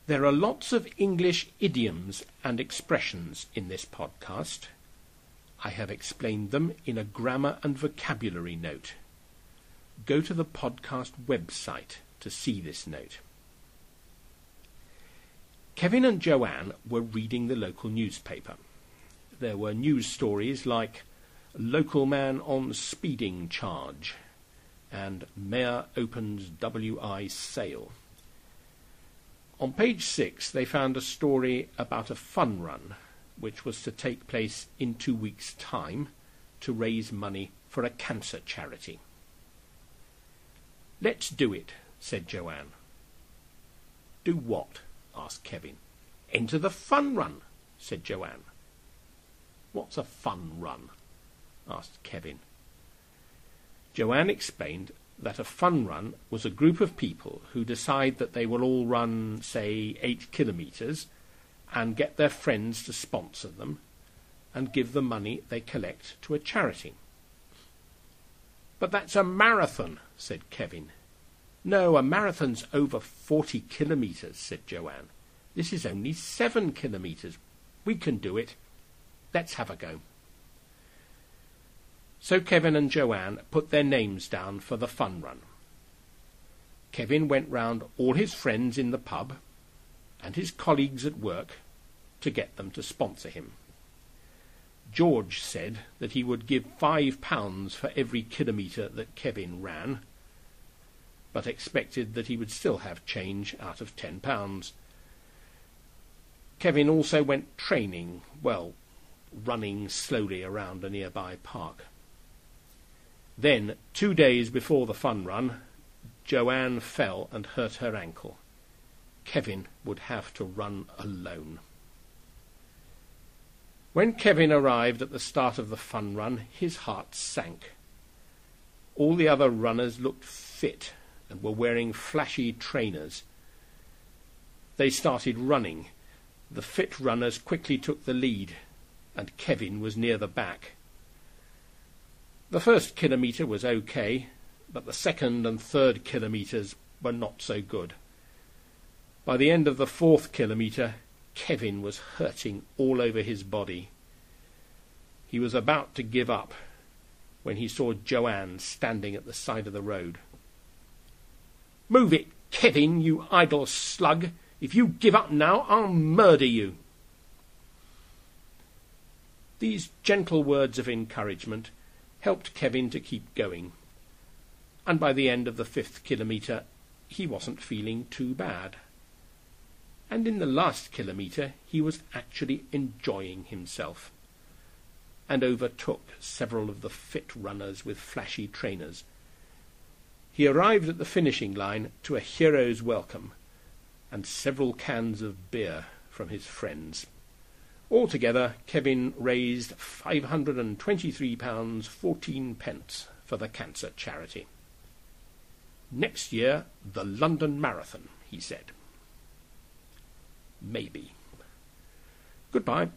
There are lots of English idioms and expressions in this podcast. I have explained them in a grammar and vocabulary note. Go to the podcast website to see this note. Kevin and Joanne were reading the local newspaper. There were news stories like "Local man on speeding charge" and "Mayor opens WI sale." On page 6 they found a story about a fun run which was to take place in 2 weeks' time to raise money for a cancer charity. "Let's do it," said Joanne. "Do what?" asked Kevin. "Enter the fun run," said Joanne. "What's a fun run?" asked Kevin. Joanne explained that a fun run was a group of people who decide that they will all run, say, 8 kilometres, and get their friends to sponsor them and give the money they collect to a charity. "But that's a marathon," said Kevin. "No, a marathon's over 40 kilometres, said Joanne. "This is only 7 kilometres. We can do it. Let's have a go." So Kevin and Joanne put their names down for the fun run. Kevin went round all his friends in the pub and his colleagues at work to get them to sponsor him. George said that he would give £5 for every kilometre that Kevin ran, but expected that he would still have change out of £10. Kevin also went training, running slowly around a nearby park. Then, 2 days before the fun run, Joanne fell and hurt her ankle. Kevin would have to run alone. When Kevin arrived at the start of the fun run, his heart sank. All the other runners looked fit and were wearing flashy trainers. They started running. The fit runners quickly took the lead, and Kevin was near the back. The first kilometre was okay, but the second and third kilometres were not so good. By the end of the 4th kilometre, Kevin was hurting all over his body. He was about to give up when he saw Joanne standing at the side of the road. "Move it, Kevin, you idle slug! If you give up now, I'll murder you." These gentle words of encouragement helped Kevin to keep going, and by the end of the 5th kilometre he wasn't feeling too bad. And in the last kilometre he was actually enjoying himself, and overtook several of the fit runners with flashy trainers. He arrived at the finishing line to a hero's welcome and several cans of beer from his friends. Altogether, Kevin raised £523.14 for the cancer charity. "Next year, the London Marathon," he said. Maybe. Goodbye.